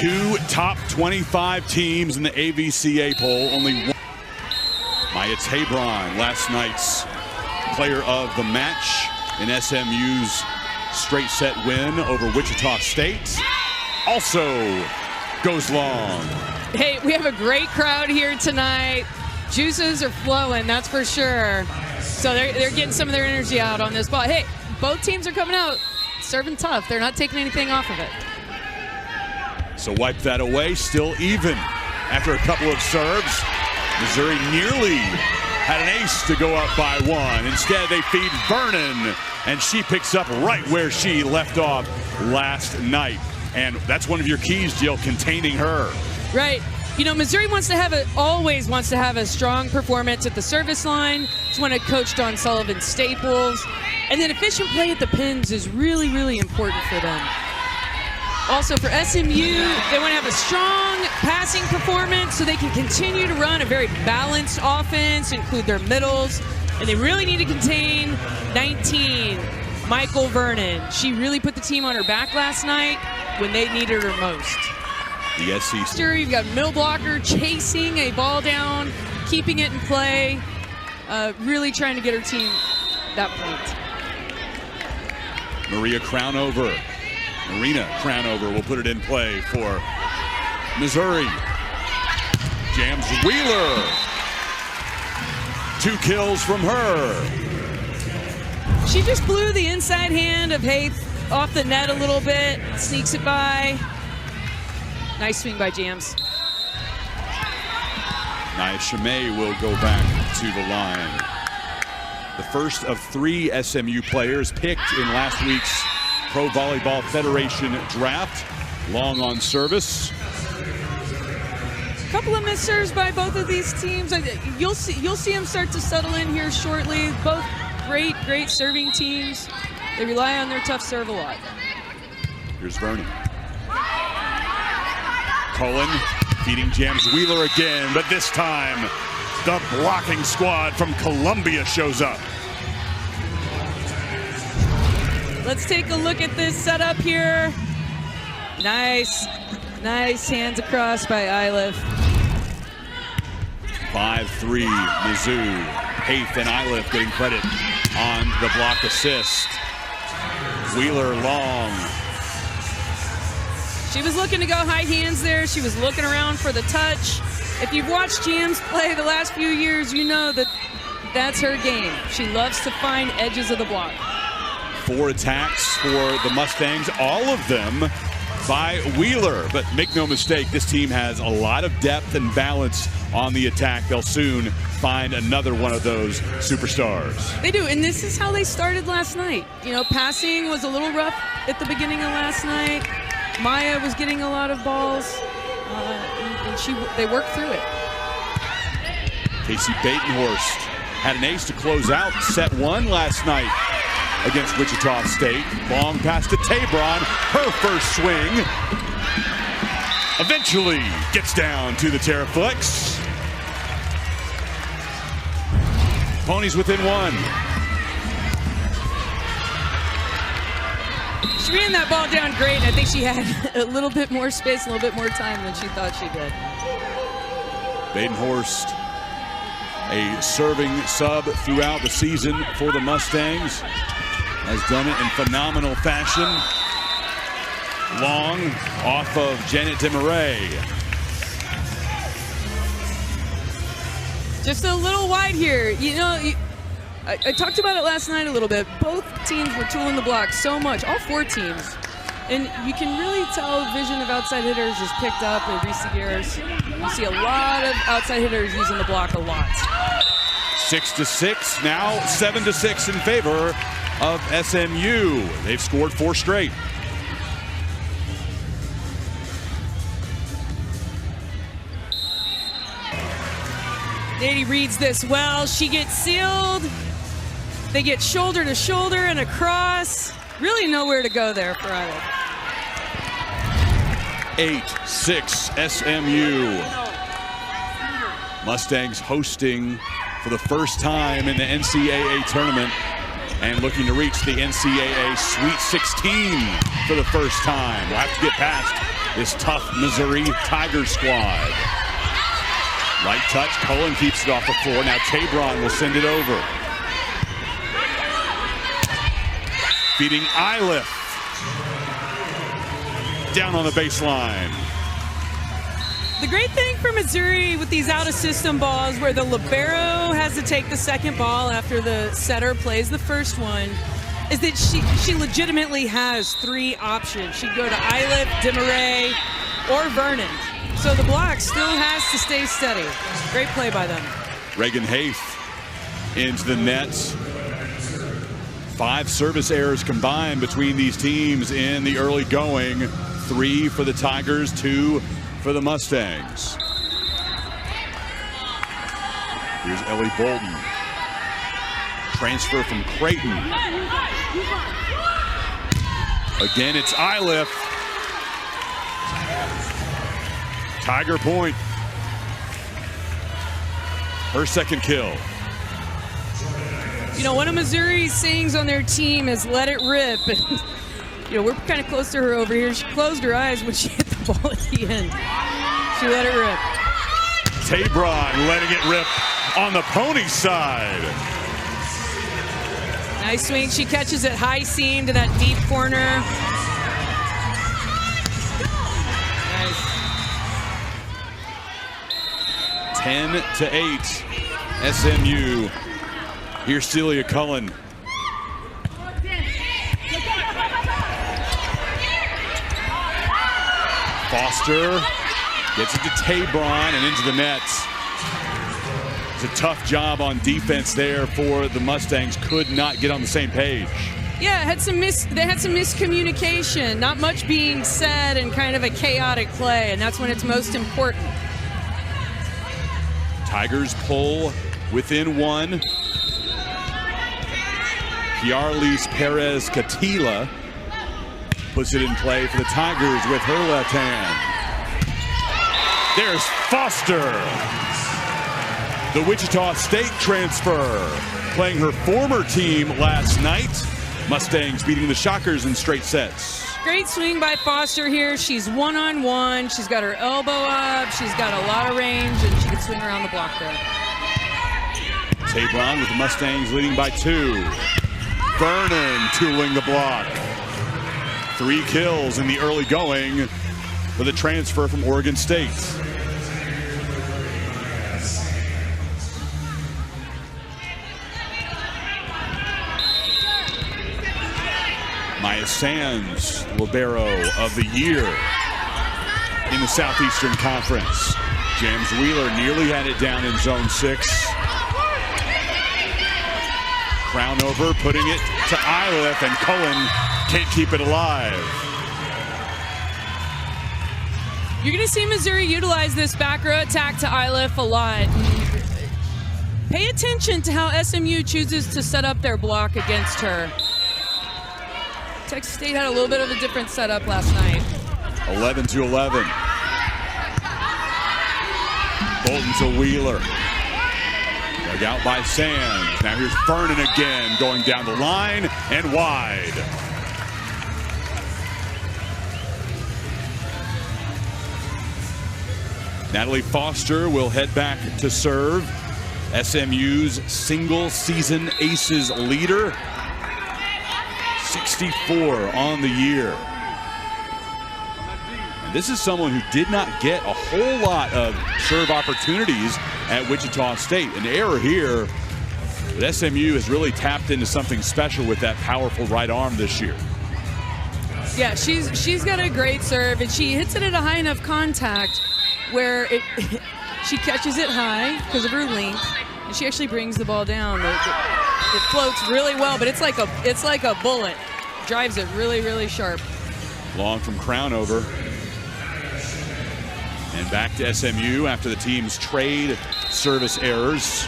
2 top 25 teams in the AVCA poll. Only one. Maya Tabron, last night's player of the match in SMU's straight set win over Wichita State. Also goes long. Hey, we have a great crowd here tonight. Juices are flowing, that's for sure. So they're getting some of their energy out on this ball. Hey, both teams are coming out serving tough. They're not taking anything off of it. So wipe that away, still even after a couple of serves. Missouri nearly had an ace to go up by 1. Instead, they feed Vernon, and she picks up right where she left off last night. And that's one of your keys, Jill, containing her. Right. You know, Missouri always wants to have a strong performance at the service line. It's one of Coach Don Sullivan's staples. And then efficient play at the pins is really, really important for them. Also for SMU, they want to have a strong passing performance so they can continue to run a very balanced offense, include their middles. And they really need to contain 19, Michael Vernon. She really put the team on her back last night when they needed her most. The SEC. You've got middle blocker chasing a ball down, keeping it in play, really trying to get her team that point. Marina Crownover will put it in play for Missouri. Jams Wheeler. 2 kills from her. She just blew the inside hand of Haith off the net a little bit, sneaks it by. Nice swing by Jams. Nia Chimay will go back to the line. The first of 3 SMU players picked in last week's Pro Volleyball Federation draft. Long on service. A couple of missed serves by both of these teams. You'll see them start to settle in here shortly. Both great serving teams. They rely on their tough serve a lot. Here's Vernon. Cullen feeding Jams Wheeler again, but this time the blocking squad from Columbia shows up. Let's take a look at this setup here. Nice hands across by Iliff. 5-3 Mizzou. Haith and Iliff getting credit on the block assist. Wheeler long. She was looking to go high hands there. She was looking around for the touch. If you've watched Jams play the last few years, you know that that's her game. She loves to find edges of the block. 4 attacks for the Mustangs, all of them by Wheeler. But make no mistake, this team has a lot of depth and balance on the attack. They'll soon find another one of those superstars. They do, and this is how they started last night. You know, passing was a little rough at the beginning of last night. Maya was getting a lot of balls, and they worked through it. Casey Batenhorst had an ace to close out set 1 last night against Wichita State. Long pass to Tabron, her first swing. Eventually gets down to the Terraflex. Ponies within 1. She ran that ball down great, and I think she had a little bit more space, a little bit more time than she thought she did. Batenhorst, a serving sub throughout the season for the Mustangs, has done it in phenomenal fashion. Long off of Janet DeMarais. Just a little wide here. You know, I talked about it last night a little bit. Both teams were tooling the block so much, all 4 teams. And you can really tell vision of outside hitters is picked up in recent years. You see a lot of outside hitters using the block a lot. 6-6, now 7-6 in favor of SMU. They've scored 4 straight. Nady reads this well. She gets sealed. They get shoulder to shoulder and across. Really nowhere to go there for either. 8-6 SMU. Mustangs hosting for the first time in the NCAA tournament and looking to reach the NCAA Sweet 16 for the first time. We'll have to get past this tough Missouri Tiger squad. Light touch, Cullen keeps it off the floor. Now Tabron will send it over. Feeding Iliff. Down on the baseline. The great thing for Missouri with these out-of-system balls where the libero has to take the second ball after the setter plays the first one is that she legitimately has 3 options. She'd go to Iliff, Demaray, or Vernon. So the block still has to stay steady. Great play by them. Reagan Haith into the nets. 5 service errors combined between these teams in the early going. 3 for the Tigers, 2 for the Mustangs. Here's Ellie Bolton. Transfer from Creighton. Again, it's Iliff. Tiger point. Her second kill. You know, one of Missouri's sayings on their team is "let it rip." And, you know, we're kind of close to her over here. She closed her eyes when she hit the ball at the end. She let it rip. Tabron letting it rip on the pony side. Nice swing. She catches it high seam to that deep corner. Nice. 10-8, SMU. Here's Celia Cullen. Foster gets it to Tabron and into the nets. It's a tough job on defense there for the Mustangs. Could not get on the same page. Yeah, they had some miscommunication. Not much being said and kind of a chaotic play, and that's when it's most important. Tigers pull within 1. Yarlis Perez Catila puts it in play for the Tigers with her left hand. There's Foster. The Wichita State transfer, playing her former team last night. Mustangs beating the Shockers in straight sets. Great swing by Foster here. She's one-on-one. She's got her elbow up. She's got a lot of range, and she can swing around the block there. Tabron with the Mustangs leading by 2. Vernon tooling the block. 3 kills in the early going for the transfer from Oregon State. Maya Sands, libero of the year in the Southeastern Conference. James Wheeler nearly had it down in zone 6. Crown over, putting it to Iliff, and Cullen can't keep it alive. You're going to see Missouri utilize this back row attack to Iliff a lot. Pay attention to how SMU chooses to set up their block against her. Texas State had a little bit of a different setup last night. 11-11. Bolton to Wheeler. Dug out by Sands. Now here's Vernon again, going down the line and wide. Natalie Foster will head back to serve. SMU's single-season aces leader. 64 on the year. And this is someone who did not get a whole lot of serve opportunities at Wichita State. An error here, but SMU has really tapped into something special with that powerful right arm this year. Yeah, she's got a great serve, and she hits it at a high enough contact where she catches it high because of her length, and she actually brings the ball down. It floats really well, but it's like a bullet. Drives it really, really sharp. Long from Crown over. And back to SMU after the team's trade service errors.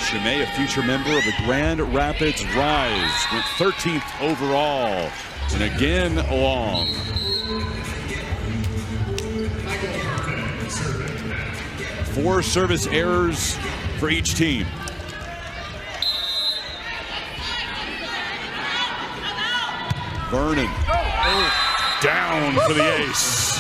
Chimay, a future member of the Grand Rapids Rise, went 13th overall, and again long. Four service errors for each team. Vernon Down for the ace.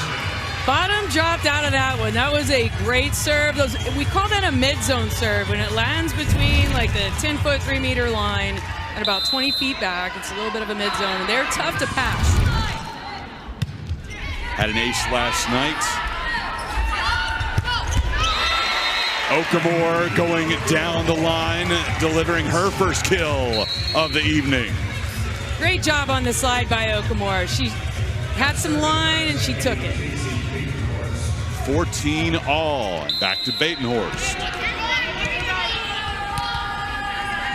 Bottom dropped out of that one. That was a great serve. We call that a mid-zone serve when it lands between like the 10-foot, 3-meter line and about 20 feet back. It's a little bit of a mid-zone, and they're tough to pass. Had an ace last night. Okamore going down the line, delivering her first kill of the evening. Great job on the slide by Okamore. She had some line and she took it. 14 all. Back to Batenhorst.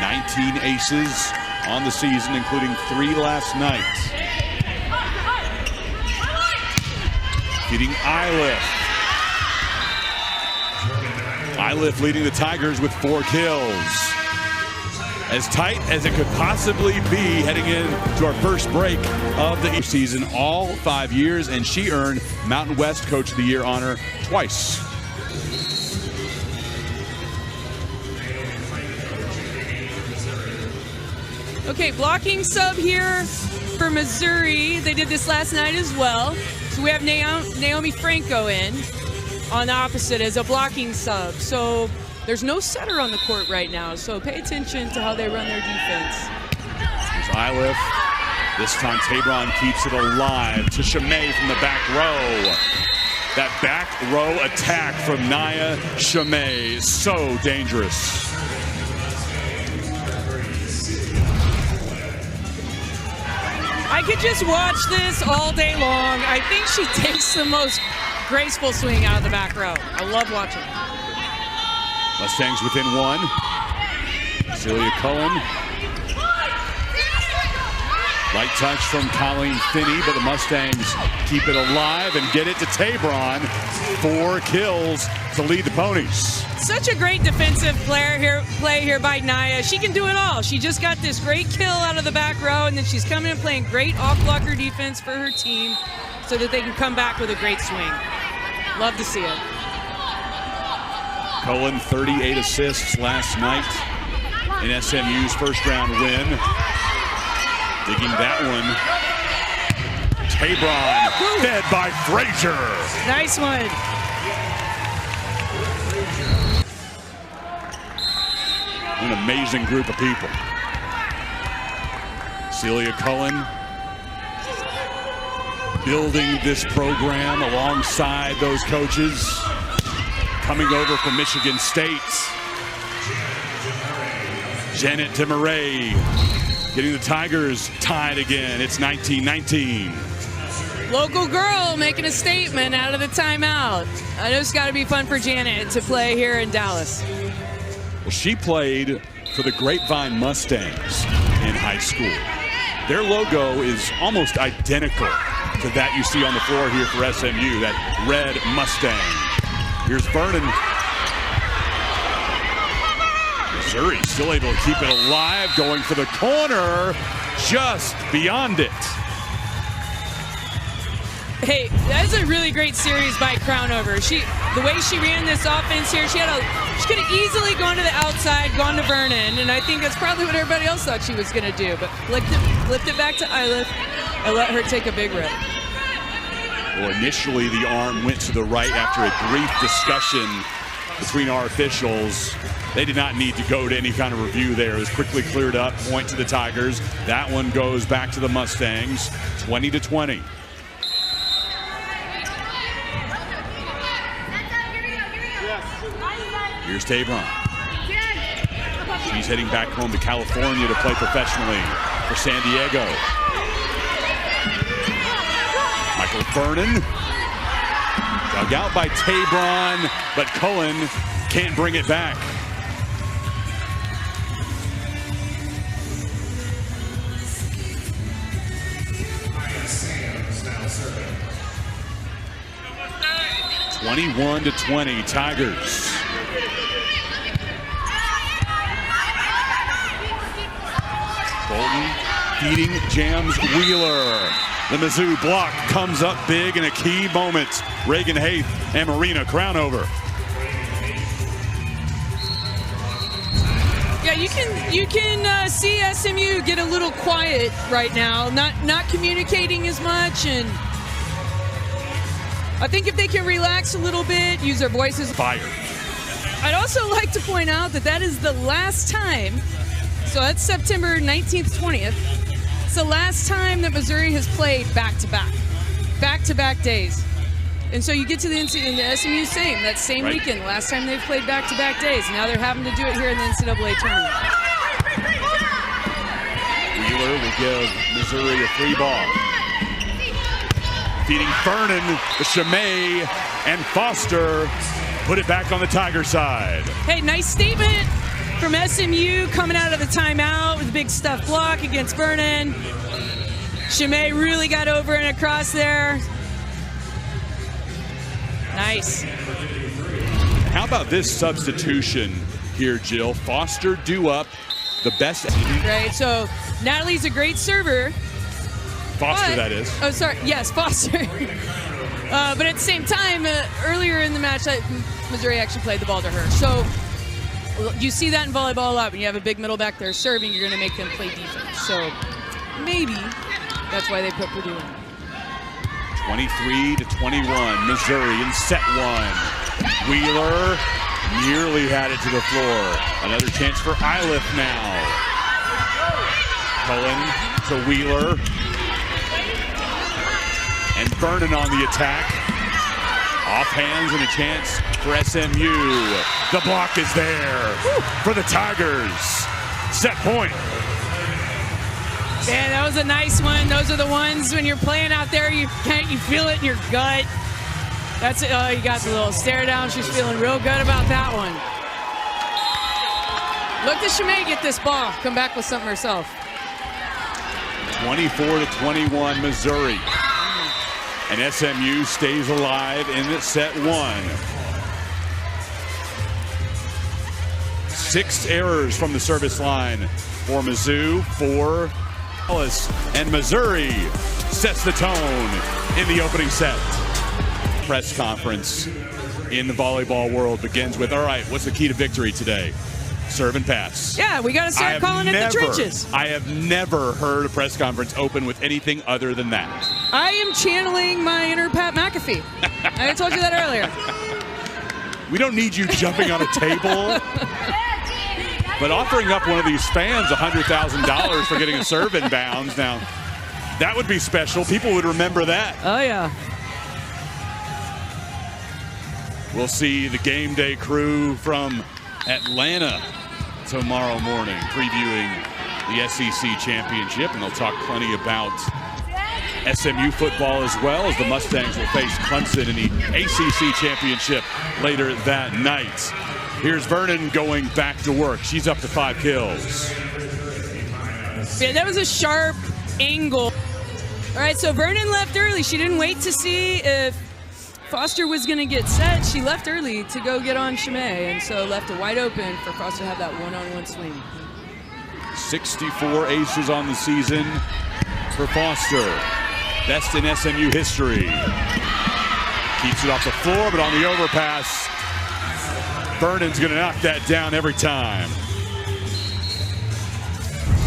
19 aces on the season, including 3 last night. Feeding Iliff. Iliff leading the Tigers with 4 kills. As tight as it could possibly be heading into our first break of the season, all 5 years, and she earned Mountain West Coach of the Year honor twice. Okay, blocking sub here for Missouri. They did this last night as well. So we have Naomi Franco in on the opposite as a blocking sub. So there's no setter on the court right now, so pay attention to how they run their defense. Here's Iliff. This time Tabron keeps it alive to Chimay from the back row. That back row attack from Nia Chimay is so dangerous. I could just watch this all day long. I think she takes the most graceful swing out of the back row. I love watching it. Mustangs within 1. Celia Cullen. Light touch from Colleen Finney, but the Mustangs keep it alive and get it to Tabron. 4 kills to lead the Ponies. Such a great defensive play here by Nia. She can do it all. She just got this great kill out of the back row, and then she's coming and playing great off-blocker defense for her team so that they can come back with a great swing. Love to see it. Cullen, 38 assists last night in SMU's first-round win. Digging that one. Tabron, fed by Frazier. Nice one. An amazing group of people. Celia Cullen building this program alongside those coaches. Coming over from Michigan State. Janet DeMarais getting the Tigers tied again. It's 19-19. Local girl making a statement out of the timeout. I know it's got to be fun for Janet to play here in Dallas. Well, she played for the Grapevine Mustangs in high school. Their logo is almost identical to that you see on the floor here for SMU, that red Mustang. Here's Vernon. Missouri still able to keep it alive, going for the corner, just beyond it. Hey, that is a really great series by Crownover. The way she ran this offense here, she could have easily gone to the outside, gone to Vernon, and I think that's probably what everybody else thought she was going to do. But flipped it back to Iliff and let her take a big rip. Well, initially the arm went to the right after a brief discussion between our officials. They did not need to go to any kind of review there. It was quickly cleared up, point to the Tigers. That one goes back to the Mustangs, 20-20. Here's Tabron. She's heading back home to California to play professionally for San Diego. Michael Vernon. Dug out by Tabron, but Cullen can't bring it back. (21-20) Tigers. Bolton feeding Jams Wheeler. The Mizzou block comes up big in a key moment. Reagan Haith and Marina Crownover. Yeah, you can see SMU get a little quiet right now, not communicating as much, and I think if they can relax a little bit, use their voices. Fire. I'd also like to point out that is the last time, so that's September 19th, 20th. It's the last time that Missouri has played back-to-back days. And so you get to the SMU that same right. weekend, last time they've played back-to-back days. Now they're having to do it here in the NCAA tournament. Wheeler will give Missouri a free ball. Feeding Vernon, the Chimay, and Foster put it back on the Tiger side. Hey, nice statement from SMU coming out of the timeout with a big stuff block against Vernon. Chimay really got over and across there. Nice. How about this substitution here, Jill? Foster due up the best. Right, so Natalie's a great server. Foster, that is. Oh, sorry. Yes, Foster. But at the same time, earlier in the match, Missouri actually played the ball to her. So you see that in volleyball a lot. When you have a big middle back there serving, you're going to make them play defense. So maybe that's why they put Purdue in. 23-21, Missouri in set one. Wheeler nearly had it to the floor. Another chance for Iliff now. Cullen to Wheeler. And Vernon on the attack. Off hands and a chance for SMU. The block is there for the Tigers. Set point. Man, that was a nice one. Those are the ones when you're playing out there, you feel it in your gut. That's it. Oh, you got the little stare down. She's feeling real good about that one. Look at Chimay get this ball. Come back with something herself. 24-21, Missouri. And SMU stays alive in set one. 6 errors from the service line for Mizzou, 4 Dallas, and Missouri sets the tone in the opening set. Press conference in the volleyball world begins with, all right, what's the key to victory today? Serve and pass. Yeah, we got to start calling it the trenches. I have never heard a press conference open with anything other than that. I am channeling my inner Pat McAfee. I told you that earlier. We don't need you jumping on a table. But offering up one of these fans $100,000 for getting a serve inbounds, now that would be special. People would remember that. Oh, yeah. We'll see the game day crew from Atlanta tomorrow morning previewing the SEC championship, and they'll talk plenty about SMU football as well, as the Mustangs will face Clemson in the ACC championship later that night. Here's Vernon going back to work. She's up to 5 kills. Yeah, that was a sharp angle. All right, so Vernon left early. She didn't wait to see if Foster was going to get set. She left early to go get on Chimay, and so left it wide open for Foster to have that one-on-one swing. 64 aces on the season for Foster. Best in SMU history. Keeps it off the floor, but on the overpass, Vernon's going to knock that down every time.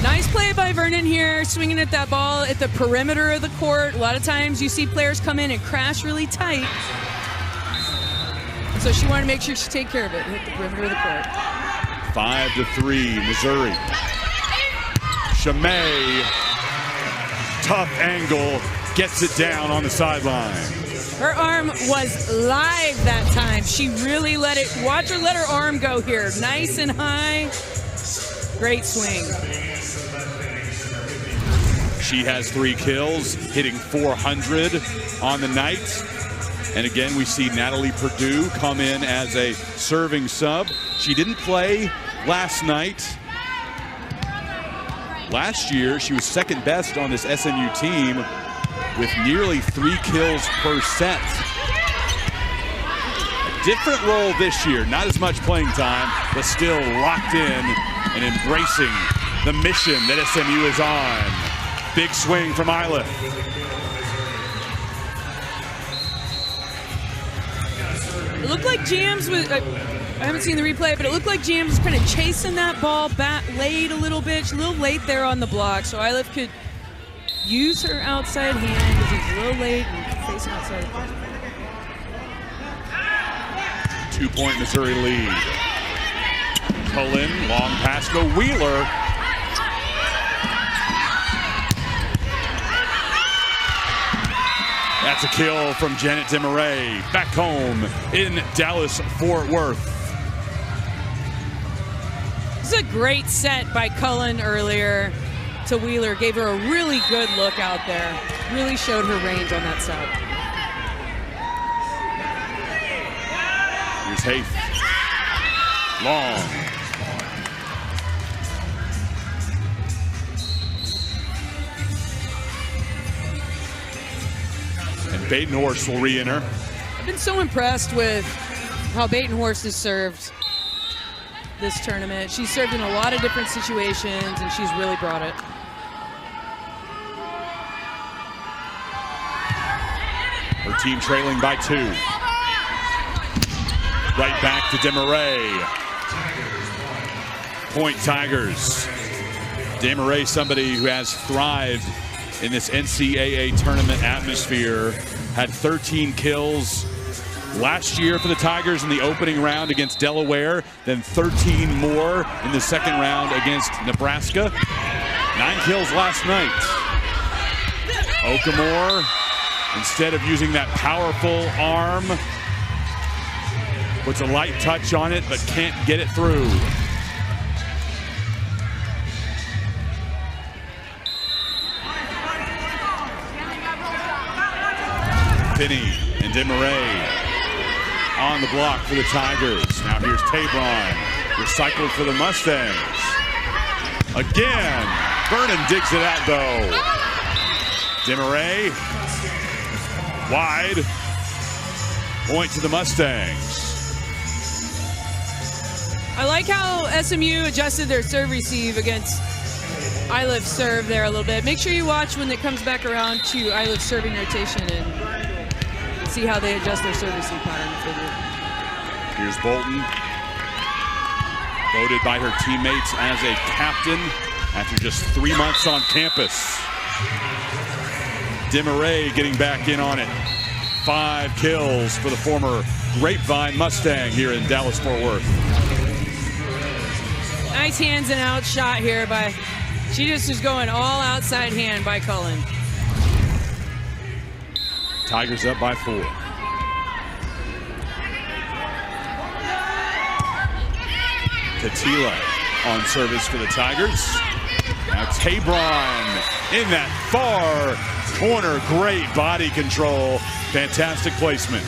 Nice play by Vernon here, swinging at that ball at the perimeter of the court. A lot of times you see players come in and crash really tight. So she wanted to make sure she take care of it, hit the perimeter of the court. 5-3, Missouri. Chimay, tough angle, gets it down on the sideline. Her arm was live that time. She really let it, watch her let her arm go here. Nice and high. Great swing. She has 3 kills, hitting 400 on the night. And again, we see Natalie Purdue come in as a serving sub. She didn't play last night. Last year, she was second best on this SMU team with nearly 3 kills per set. A different role this year, not as much playing time, but still locked in and embracing the mission that SMU is on. Big swing from Iliff. It looked like Jams was, I haven't seen the replay, but it looked like Jams was kind of chasing that ball back late a little bit. She's a little late there on the block, so Iliff could use her outside hand because he's a little late and facing outside. 2-point Missouri lead. Cullen, long pass to Wheeler. That's a kill from Janet Demaray. Back home in Dallas-Fort Worth. This is a great set by Cullen earlier to Wheeler. Gave her a really good look out there. Really showed her range on that set. Here's Haith. Long. And Batenhorst will re-enter. I've been so impressed with how Batenhorst has served this tournament. She's served in a lot of different situations, and she's really brought it. Her team trailing by 2. Right back to Demaray. Point Tigers. Demaray, somebody who has thrived in this NCAA tournament atmosphere, had 13 kills last year for the Tigers in the opening round against Delaware, then 13 more in the second round against Nebraska. 9 kills last night. Okamore, instead of using that powerful arm, puts a light touch on it but can't get it through. Finney and Demaray on the block for the Tigers. Now here's Tabron, recycled for the Mustangs. Again, Vernon digs it out though. Demaray, wide, point to the Mustangs. I like how SMU adjusted their serve receive against Iliff's serve there a little bit. Make sure you watch when it comes back around to Iliff's serving rotation and see how they adjust their serve receive pattern if they do. Here's Bolton, voted by her teammates as a captain after just 3 months on campus. Demaray getting back in on it. 5 kills for the former Grapevine Mustang here in Dallas-Fort Worth. Nice hands and out shot here by, she just is going all outside hand by Cullen. Tigers up by 4. Katila on service for the Tigers. Now Tabron in that far corner. Great body control. Fantastic placement.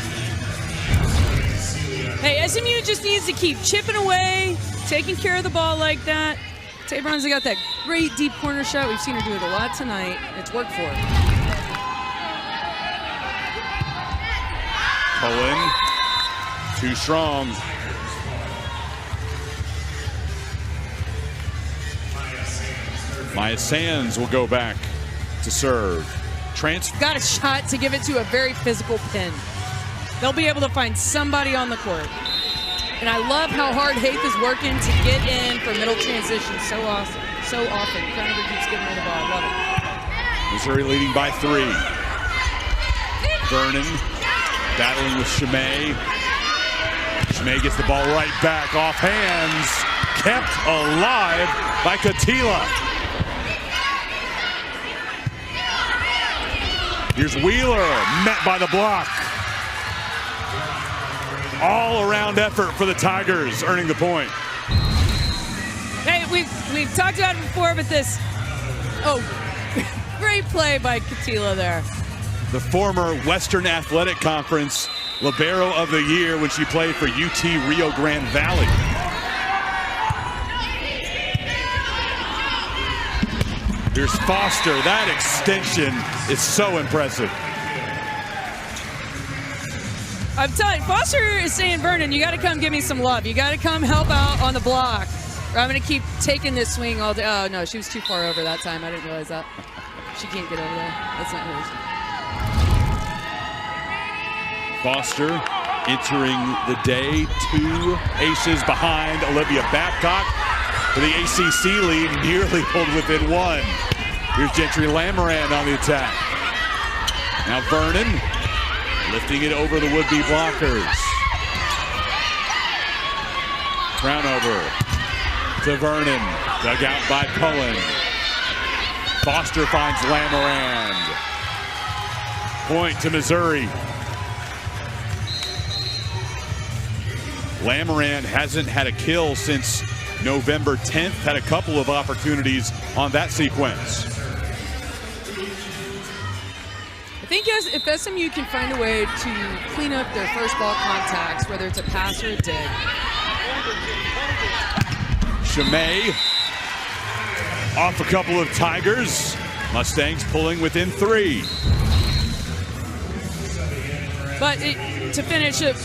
Hey, SMU just needs to keep chipping away, taking care of the ball like that. Tabron's got that great deep corner shot. We've seen her do it a lot tonight. It's worked for her. Cullen, too strong. Maya Sands will go back to serve. Got a shot to give it to a very physical pin. They'll be able to find somebody on the court. And I love how hard Haith is working to get in for middle transition so often. Croninger keeps giving her the ball. I love it. Missouri leading by 3. Vernon battling with Chimay. Chimay gets the ball right back off hands. Kept alive by Katila. Here's Wheeler, met by the block. All-around effort for the Tigers, earning the point. Hey, we've talked about it before, but this, great play by Katila there. The former Western Athletic Conference Libero of the Year when she played for UT Rio Grande Valley. Here's Foster. That extension is so impressive. I'm telling you, Foster is saying, Vernon, you got to come give me some love. You got to come help out on the block, or I'm going to keep taking this swing all day. Oh, no, she was too far over that time. I didn't realize that. She can't get over there. That's not hers. Foster entering the day, 2 aces behind Olivia Babcock for the ACC lead, nearly pulled within 1. Here's Gentry Lamoran on the attack. Now Vernon lifting it over the would-be blockers. Crownover to Vernon, dug out by Cullen. Foster finds Lamoran. Point to Missouri. Lamoran hasn't had a kill since November 10th, had a couple of opportunities on that sequence. I think if SMU can find a way to clean up their first ball contacts, whether it's a pass or a dig. Chimay off a couple of Tigers. Mustangs pulling within 3. But to finish it,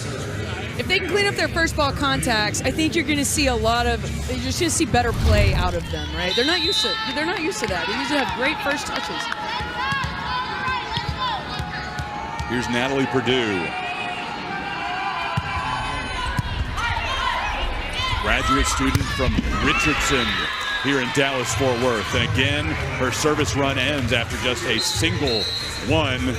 if they can clean up their first ball contacts, I think you're going to see you're just going to see better play out of them, right? They're not used to that. They usually have great first touches. Here's Natalie Perdue. Graduate student from Richardson here in Dallas-Fort Worth. And again, her service run ends after just a single one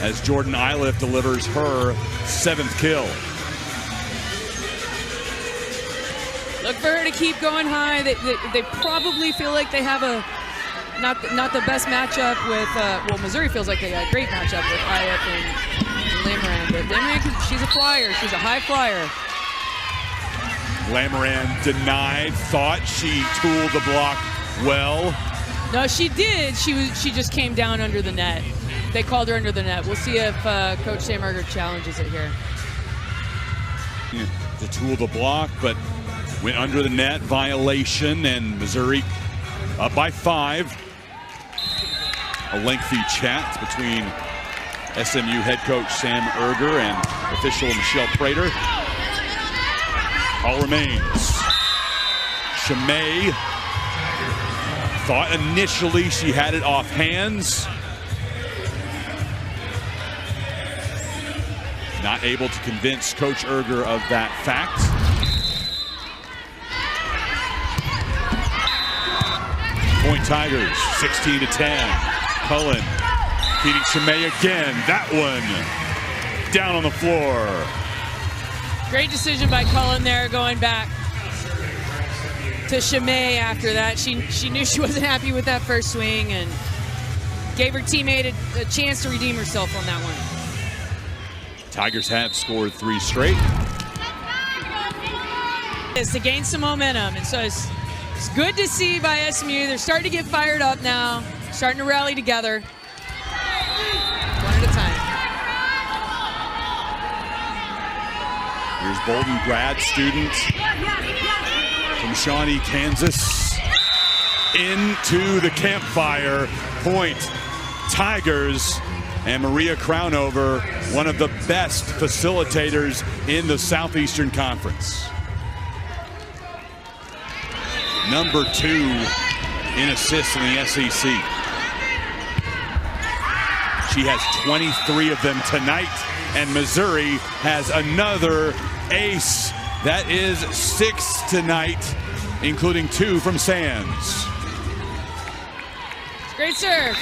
as Jordan Iliff delivers her 7th kill. Look for her to keep going high. They probably feel like they have a not the best matchup with, well, Missouri feels like they got a great matchup with Iliff and Lamoran. But Lamoran, she's a flyer. She's a high flyer. Lamoran denied, thought she tooled the block well. No, she did. She just came down under the net. They called her under the net. We'll see if Coach Samberger challenges it here. Yeah, to tool the block, but went under the net, violation, and Missouri up by 5. A lengthy chat between SMU head coach Sam Erger and official Michelle Prater. All remains. Chimay thought initially she had it off hands. Not able to convince Coach Erger of that fact. Point Tigers, 16-10. Cullen feeding Chimay again. That one down on the floor. Great decision by Cullen there, going back to Chimay after that. She knew she wasn't happy with that first swing and gave her teammate a chance to redeem herself on that one. Tigers have scored 3 straight. It's to gain some momentum, and so it's good to see by SMU. They're starting to get fired up now, starting to rally together. One at a time. Here's Bolden grad student from Shawnee, Kansas, into the campfire. Point Tigers, and Maria Crownover, one of the best facilitators in the Southeastern Conference. Number 2 in assists in the SEC. She has 23 of them tonight, and Missouri has another ace. That is 6 tonight, including 2 from Sands. Great serve.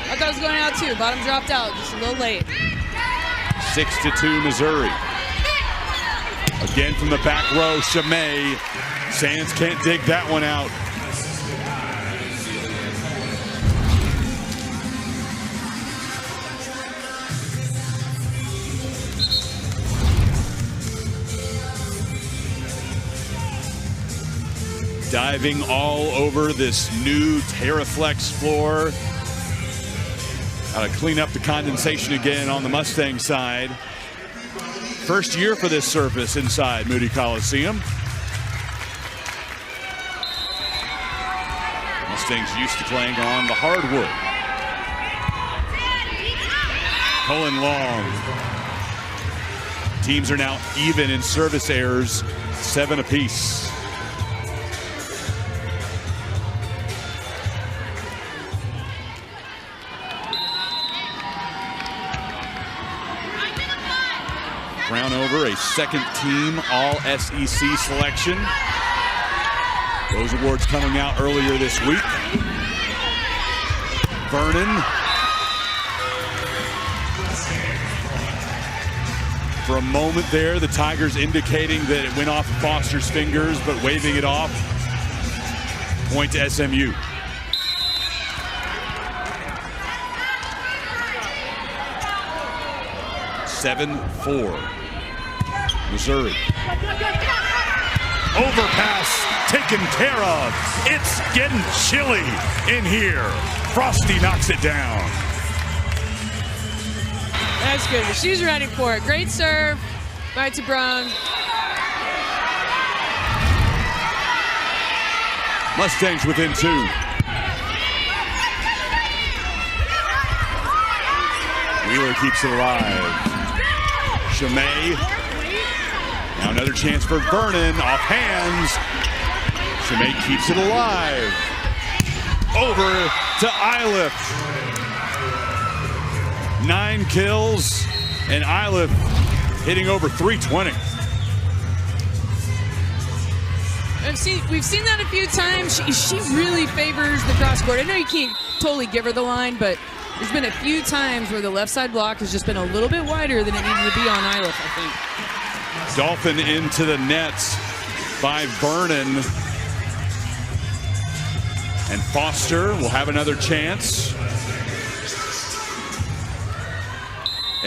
I thought it was going out too. Bottom dropped out just a little late. 6-2 Missouri. Again from the back row, Chimay. Sands can't dig that one out. Diving all over this new TerraFlex floor. Got to clean up the condensation again on the Mustang side. First year for this surface inside Moody Coliseum. Mustangs used to playing on the hardwood. Cullen long. Teams are now even in service errors, 7 apiece. crown over a second-team All-SEC selection. Those awards coming out earlier this week. Vernon. For a moment there, the Tigers indicating that it went off Foster's fingers, but waving it off. Point to SMU. (7-4). Missouri. Overpass taken care of. It's getting chilly in here. Frosty knocks it down. That's good. She's ready for it. Great serve by Brown. Mustangs within 2. Wheeler keeps it alive. Chimay. Now another chance for Vernon. Off hands. Chimay keeps it alive. Over to Iliff. 9 kills, and Iliff hitting over 320. We've seen that a few times. She really favors the cross court. I know you can't totally give her the line, but there's been a few times where the left side block has just been a little bit wider than it needed to be on Iliff, I think. Dolphin into the nets by Vernon. And Foster will have another chance.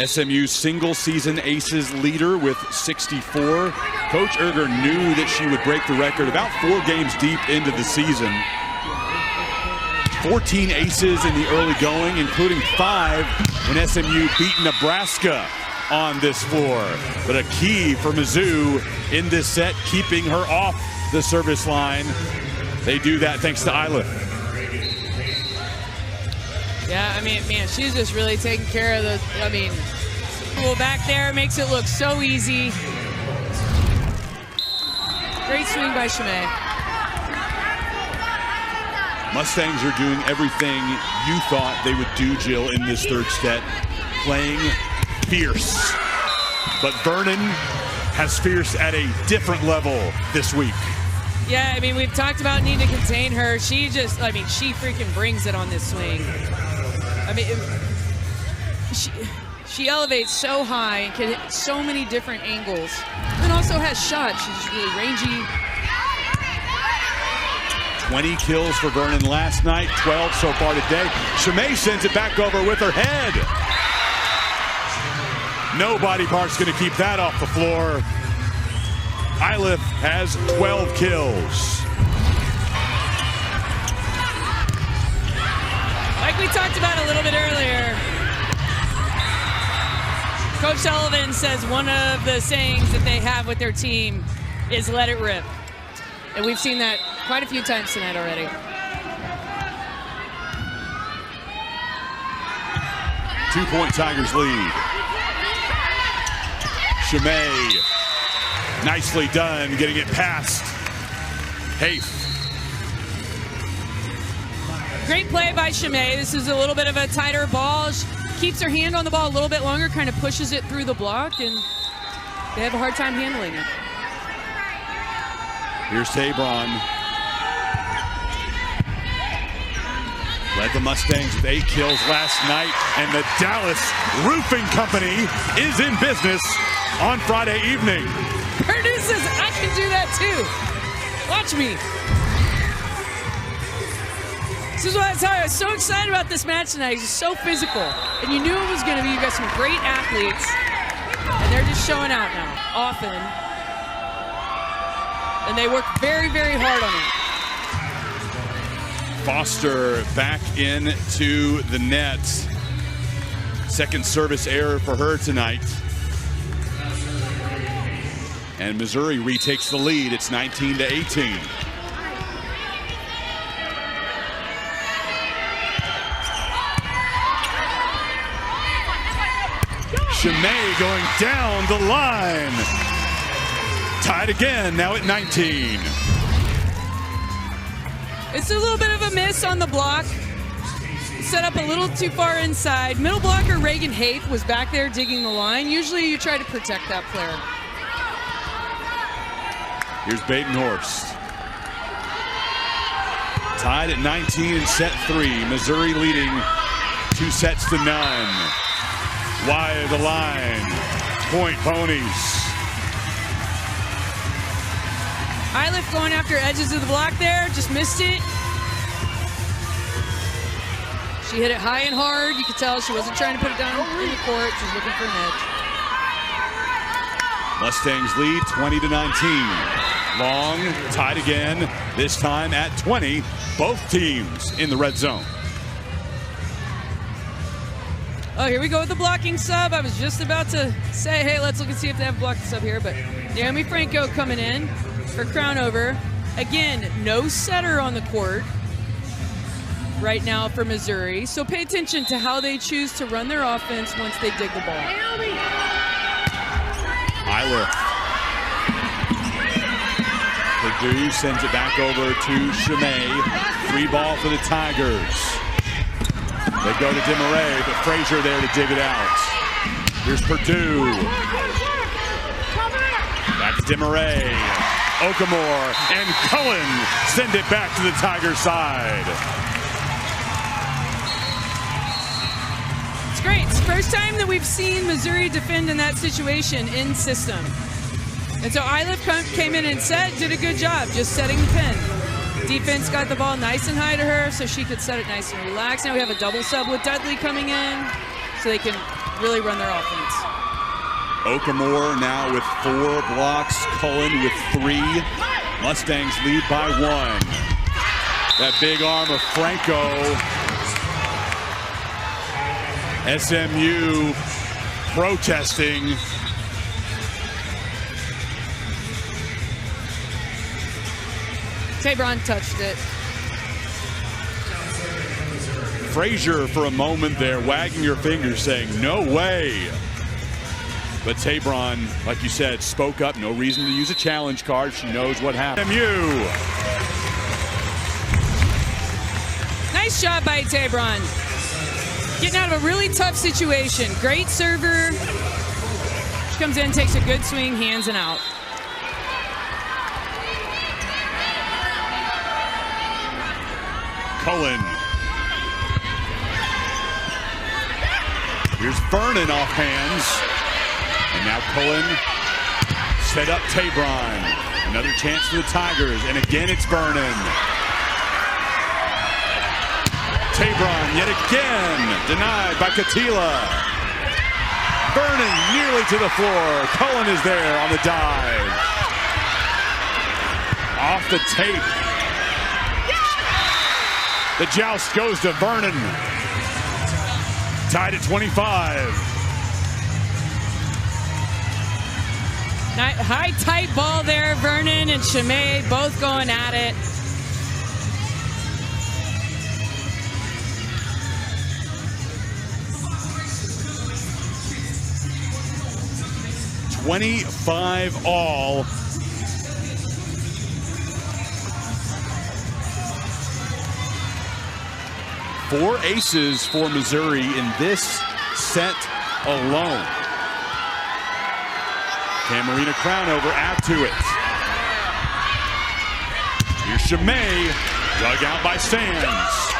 SMU single-season aces leader with 64. Coach Erger knew that she would break the record about 4 games deep into the season. 14 aces in the early going, including 5 when SMU beat Nebraska on this floor. But a key for Mizzou in this set, keeping her off the service line. They do that thanks to Iliff. Yeah, I mean, man, she's just really taking care of the, I mean, back there makes it look so easy. Great swing by Chimay. Mustangs are doing everything you thought they would do, Jill, in this third set. Playing fierce. But Vernon has fierce at a different level this week. Yeah, I mean, we've talked about needing to contain her. She just, I mean, she freaking brings it on this swing. I mean, she elevates so high and can hit so many different angles. And also has shots. She's really rangy. 20 kills for Vernon last night, 12 so far today. Chimay sends it back over with her head. No body part's going to keep that off the floor. Iliff has 12 kills. Like we talked about a little bit earlier, Coach Sullivan says one of the sayings that they have with their team is let it rip. And we've seen that quite a few times tonight already. Two-point Tigers lead. Chimay, nicely done, getting it past Haith. Great play by Chimay. This is a little bit of a tighter ball. She keeps her hand on the ball a little bit longer, kind of pushes it through the block, and they have a hard time handling it. Here's Tabron. Led the Mustangs with 8 kills last night, and the Dallas Roofing Company is in business on Friday evening. Purdue says, I can do that too. Watch me. This is what I tell you, I was so excited about this match tonight. It's just so physical. And you knew it was going to be. You got some great athletes, and they're just showing out now, often. And they work very, very hard on it. Foster back into the net. Second service error for her tonight. And Missouri retakes the lead. It's 19-18. Chimay going down the line. Tied again, now at 19. It's a little bit of a miss on the block. set up a little too far inside. Middle blocker Reagan Haith was back there digging the line. Usually you try to protect that player. Here's Badenhorst. Tied at 19 in set 3. Missouri leading 2 sets to none. Wide of the line. Point Ponies. Iliff going after edges of the block there. Just missed it. She hit it high and hard. You could tell she wasn't trying to put it down in the court. She's looking for an edge. Mustangs lead 20 to 19. Long, tied again, this time at 20. Both teams in the red zone. Oh, here we go with the blocking sub. I was just about to say, hey, let's look and see if they have a blocking sub here, but Naomi Franco coming in for crown over. Again, no setter on the court right now for Missouri, so pay attention to how they choose to run their offense once they dig the ball. Iliff. Purdue sends it back over to Chimay. Free ball for the Tigers. They go to Demarais, but Frazier there to dig it out. Here's Purdue. Back to Demarais. Okamore and Cullen send it back to the Tiger side. It's great. It's the first time that we've seen Missouri defend in that situation in system. And so Iliff came in and did a good job just setting the pin. Defense got the ball nice and high to her so she could set it nice and relaxed. Now we have a double sub with Dudley coming in so they can really run their offense. Okamore now with 4 blocks, Cullen with 3. Mustangs lead by 1. That big arm of Franco. SMU protesting. Tabron touched it. Frazier for a moment there, wagging her fingers, saying, no way. But Tabron, like you said, spoke up. No reason to use a challenge card. She knows what happened. SMU. Nice job by Tabron. Getting out of a really tough situation. Great server. She comes in, takes a good swing, hands and out. Cullen. Here's Vernon off hands. And now Cullen set up Tabron. Another chance for the Tigers. And again, it's Vernon. Tabron yet again denied by Katila. Vernon nearly to the floor. Cullen is there on the dive. Off the tape. The joust goes to Vernon. Tied at 25. High, tight ball there. Vernon and Chimay both going at it. $25 all. Four aces for Missouri in this set alone. Camarina Crownover add to it. Here's Chimay, dug out by Sands.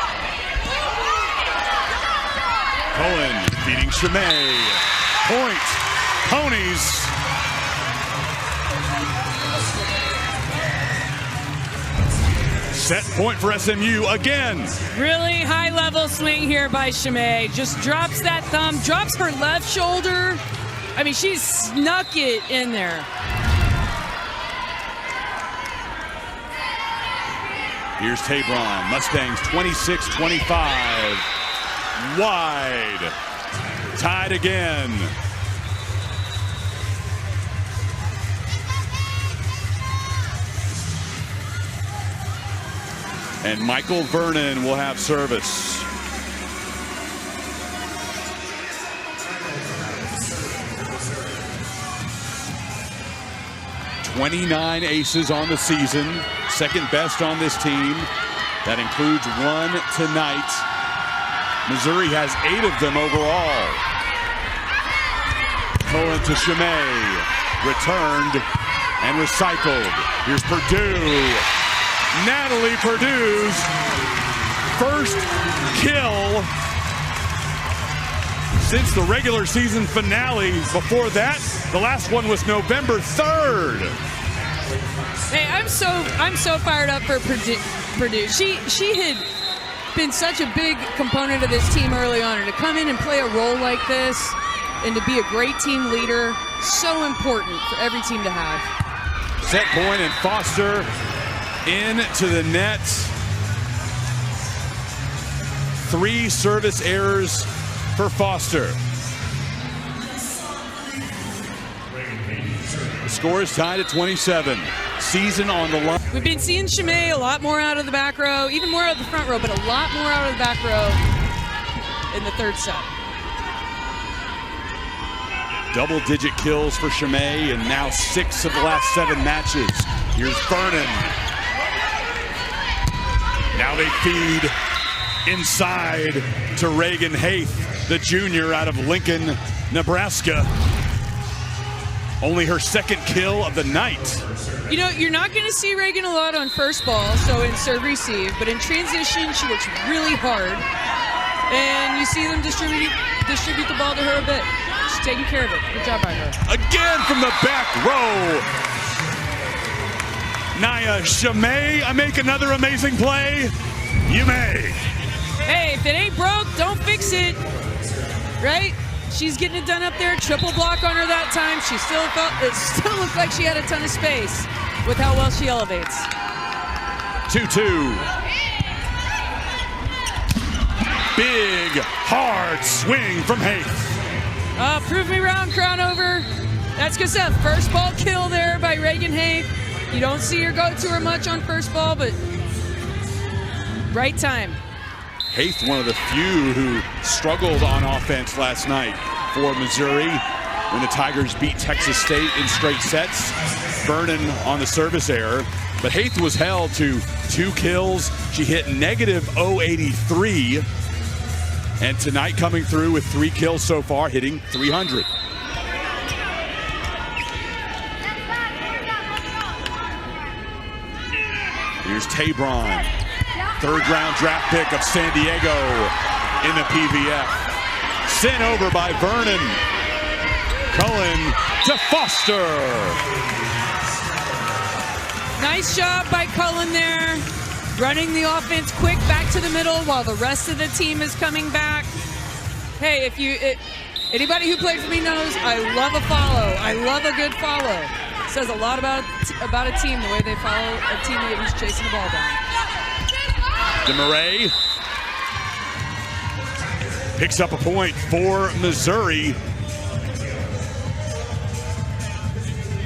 Cullen feeding Chimay. Point, Ponies. Set point for SMU again. Really high level swing here by Chimay. Just drops that thumb, drops her left shoulder. I mean, she snuck it in there. Here's Tabron. Mustangs 26-25. Wide. Tied again. And Michael Vernon will have service. $29 aces on the season, second best on this team. That includes one tonight. Missouri has 8 of them overall. Cullen to Chimay. Returned and recycled. Here's Purdue. Natalie Purdue's first kill since the regular season finale. Before that, the last one was November 3rd. Hey, I'm so fired up for Purdue. She had been such a big component of this team early on, and to come in and play a role like this and to be a great team leader, so important for every team to have. Set point and Foster into the net. 3 service errors for Foster. The score is tied at 27. Season on the line. We've been seeing Chimay a lot more out of the back row, even more out of the front row, but a lot more out of the back row in the third set. Double-digit kills for Chimay, and now 6 of the last 7 matches. Here's Vernon. Now they feed inside to Reagan Haith, the junior out of Lincoln, Nebraska. Only her 2nd kill of the night. You know, you're not going to see Reagan a lot on first ball, so in serve receive, but in transition, she works really hard. And you see them distribute the ball to her a bit. She's taking care of it. Good job by her. Again from the back row. Nia Chimay, I make another amazing play. You may. Hey, if it ain't broke, don't fix it. Right? She's getting it done up there. Triple block on her that time. It still looked like she had a ton of space with how well she elevates. 2-2. Big, hard swing from Haith. Prove me wrong, crown over. That's good stuff. First ball kill there by Reagan Haith. You don't see her go to her much on first ball, but right time. Haith, one of the few who struggled on offense last night for Missouri when the Tigers beat Texas State in straight sets. Vernon on the service error, but Haith was held to 2 kills. She hit negative .083, and tonight coming through with 3 kills so far, hitting .300. Here's Tabron. 3rd round draft pick of San Diego in the PVF. Sent over by Vernon. Cullen to Foster. Nice job by Cullen there. Running the offense quick back to the middle while the rest of the team is coming back. Hey, anybody who played for me knows I love a follow. I love a good follow. It says a lot about a team, the way they follow a teammate who's chasing the ball down. DeMarais picks up a point for Missouri.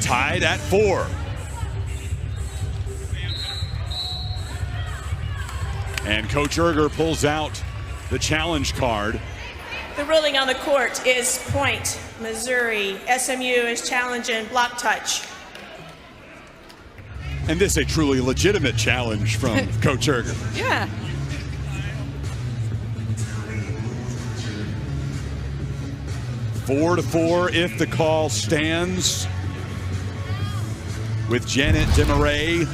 Tied at 4. And Coach Erger pulls out the challenge card. The ruling on the court is point Missouri. SMU is challenging block touch. And this a truly legitimate challenge from Coach Erger. Yeah. Four to 4 if the call stands. With Janet DeMarais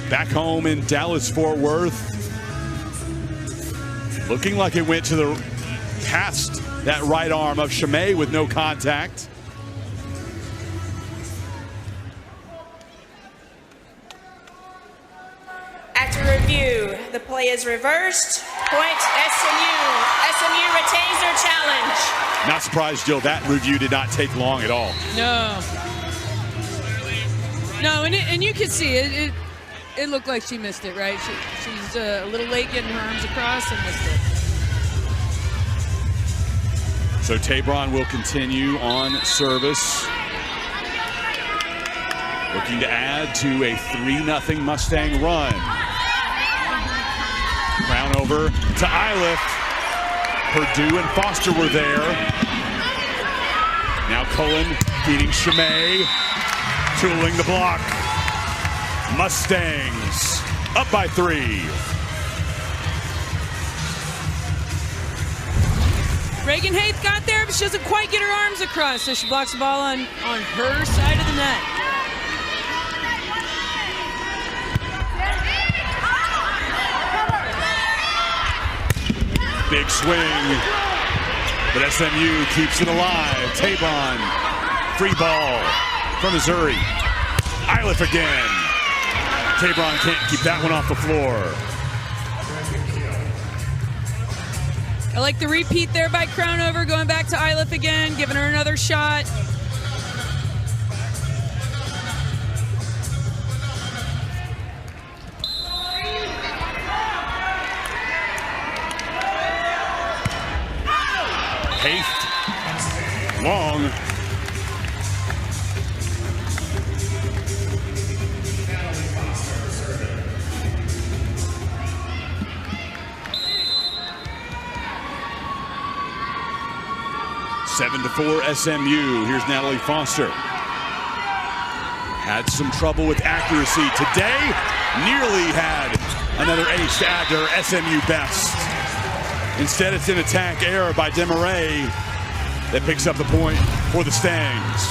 back home in Dallas-Fort Worth. Looking like it went to the past that right arm of Chimay with no contact. After review, the play is reversed. Point SMU. SMU retains their challenge. Not surprised, Jill, that review did not take long at all. No. No, and you can see it. It looked like she missed it, right? She's a little late getting her arms across and missed it. So Tabron will continue on service. Looking to add to a 3-0 Mustang run. Crown over to Iliff. Purdue and Foster were there. Now Cullen feeding Chimay. Tooling the block. Mustangs up by 3. Reagan Haith got there, but she doesn't quite get her arms across, so she blocks the ball on her side of the net. Big swing, but SMU keeps it alive. Tabron, free ball from Missouri. Iliff again. Tabron can't keep that one off the floor. I like the repeat there by Crownover, going back to Iliff again, giving her another shot. Haith, long. Seven to 4 SMU. Here's Natalie Foster. Had some trouble with accuracy today. Nearly had another ace to add to her SMU best. Instead, it's an attack error by Demaray that picks up the point for the Stangs.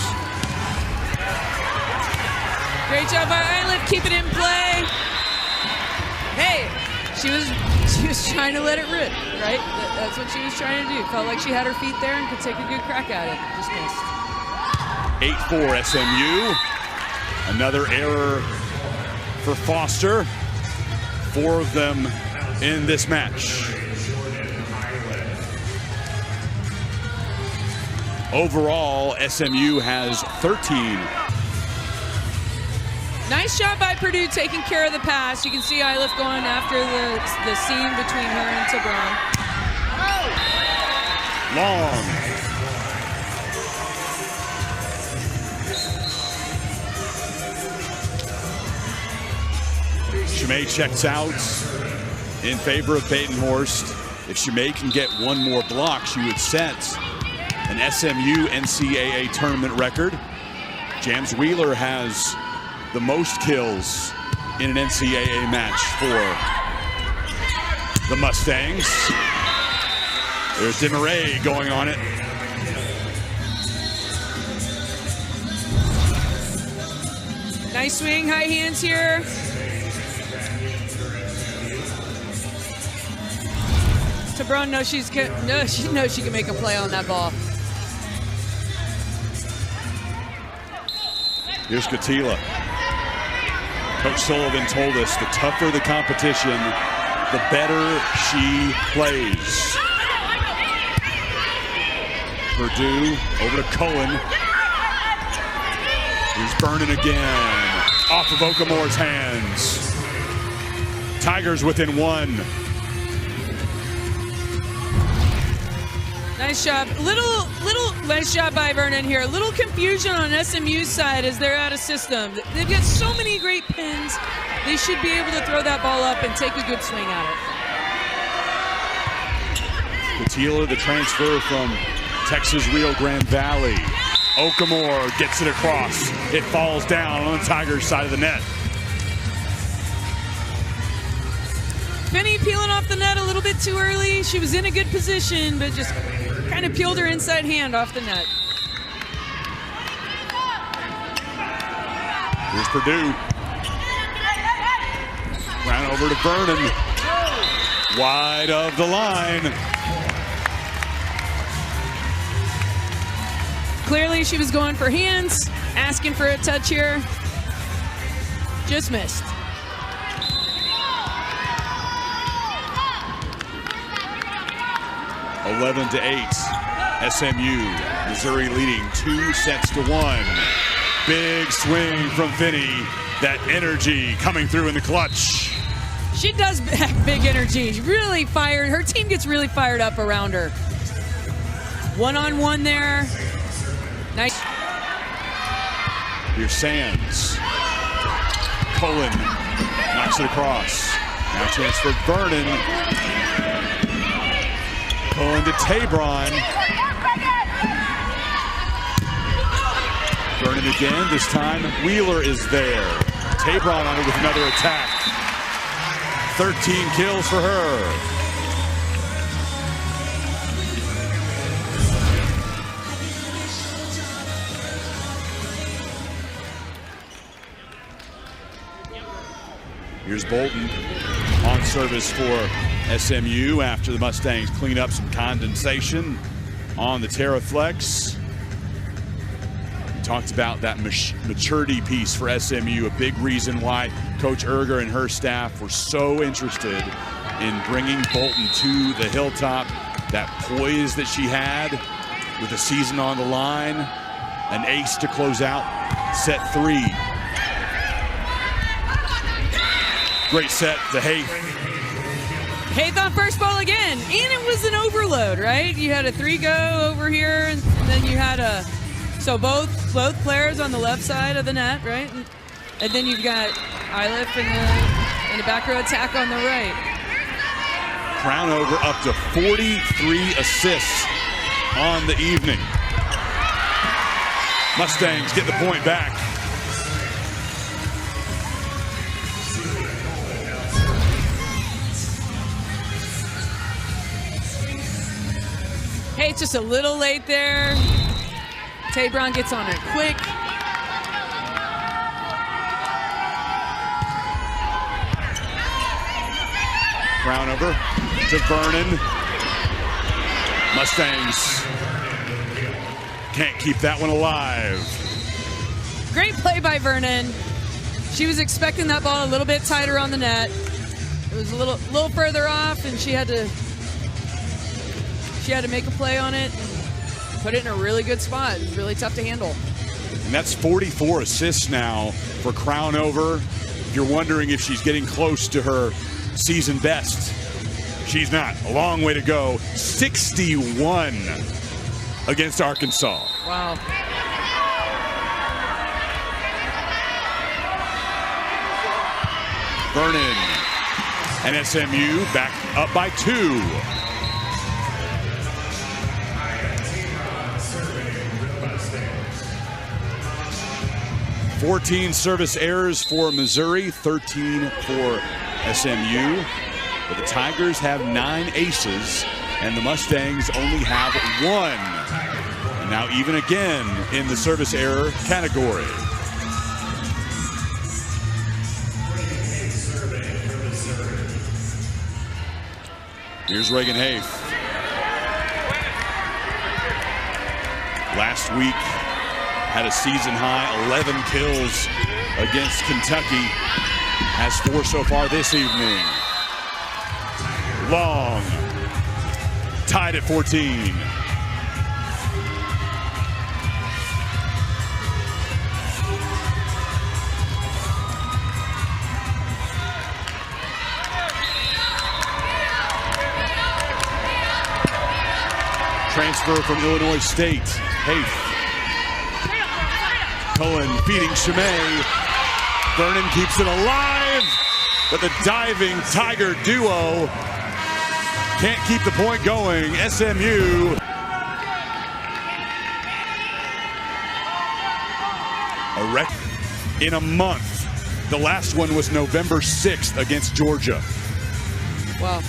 Great job by Iliff, keep it in play. Hey, she was trying to let it rip, right? That's what she was trying to do. Felt like she had her feet there and could take a good crack at it. Just missed. 8-4 SMU. Another error for Foster. 4 of them in this match. Overall, SMU has 13. Nice job by Purdue taking care of the pass. You can see Iliff going after the seam between her and Tabron. Long. Chimay checks out in favor of Batenhorst. If Chimay can get one more block, she would set an SMU NCAA tournament record. Jams Wheeler has the most kills in an NCAA match for the Mustangs. There's Demaray going on it. Nice swing, high hands here. Tabron knows she knows she can make a play on that ball. Here's Katila. Coach Sullivan told us the tougher the competition, the better she plays. Purdue over to Cullen. He's burning again. Off of Okamore's hands. Tigers within 1. Nice job. Little nice job by Vernon here. A little confusion on SMU's side as they're out of system. They've got so many great pins. They should be able to throw that ball up and take a good swing at it. Katila, the transfer from Texas Rio Grande Valley. Okamore gets it across. It falls down on the Tigers' side of the net. Finney peeling off the net a little bit too early. She was in a good position, but just kind of peeled her inside hand off the net. Here's Purdue. Round over to Vernon. Wide of the line. Clearly she was going for hands, asking for a touch here. Just missed. (11 to 8). SMU, Missouri leading 2-1. Big swing from Finney. That energy coming through in the clutch. She does have big energy. She's really fired. Her team gets really fired up around her. One-on-one there. Nice. Here's Sands. Cullen knocks it across. Now a chance for Vernon. Cullen to Tabron. Vernon again. This time Wheeler is there. Tabron on it with another attack. 13 kills for her. Here's Bolton on service for SMU after the Mustangs clean up some condensation on the TerraFlex. We talked about that maturity piece for SMU, a big reason why Coach Erger and her staff were so interested in bringing Bolton to the hilltop. That poise that she had with the season on the line, an ace to close out set 3. Great set to Haith. Haith on first ball again, and it was an overload, right? You had a 3-go over here, and then you had a, so both players on the left side of the net, right? And then you've got Iliff in the back row attack on the right. Crownover up to 43 assists on the evening. Mustangs get the point back. Hey, it's just a little late there. Tabron gets on it quick. Crownover to Vernon. Mustangs can't keep that one alive. Great play by Vernon. She was expecting that ball a little bit tighter on the net. It was a little further off, and she had to make a play on it and put it in a really good spot. It was really tough to handle. And that's 44 assists now for Crownover. If you're wondering if she's getting close to her season best, she's not. A long way to go. 61 against Arkansas. Wow. Vernon and SMU back up by 2. $14 service errors for Missouri, 13 for SMU. But the Tigers have 9 aces, and the Mustangs only have 1. And now even again in the service error category. Here's Reagan Haith. Last week had a season high 11 kills against Kentucky. Has 4 so far this evening. Long, tied at 14. Transfer from Illinois State, Haith. Cullen feeding Chimay. Vernon keeps it alive, but the diving Tiger duo can't keep the point going. SMU a wreck in a month. The last one was November 6th against Georgia. Wow.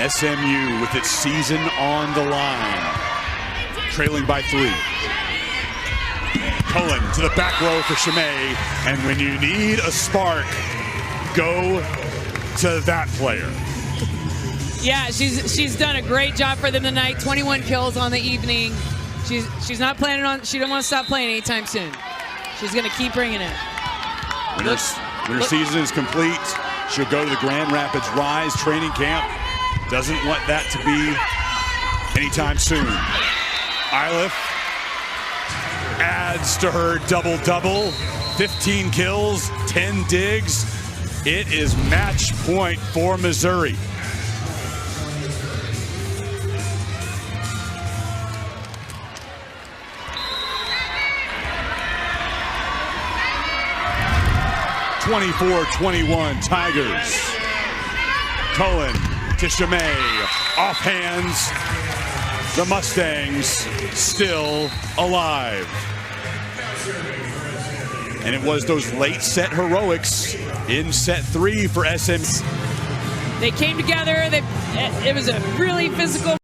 SMU with its season on the line, trailing by 3. Cullen to the back row for Chimay, and when you need a spark, go to that player. Yeah, she's done a great job for them tonight. 21 kills on the evening. She's not planning on. She don't want to stop playing anytime soon. She's going to keep bringing it. When her season is complete, she'll go to the Grand Rapids Rise training camp. Doesn't want that to be anytime soon. Iliff adds to her double-double. 15 kills, 10 digs. It is match point for Missouri. (24-21) Tigers. Cullen to Chimay, off hands. The Mustangs still alive. And it was those late set heroics in set 3 for SM. They came together. It was a really physical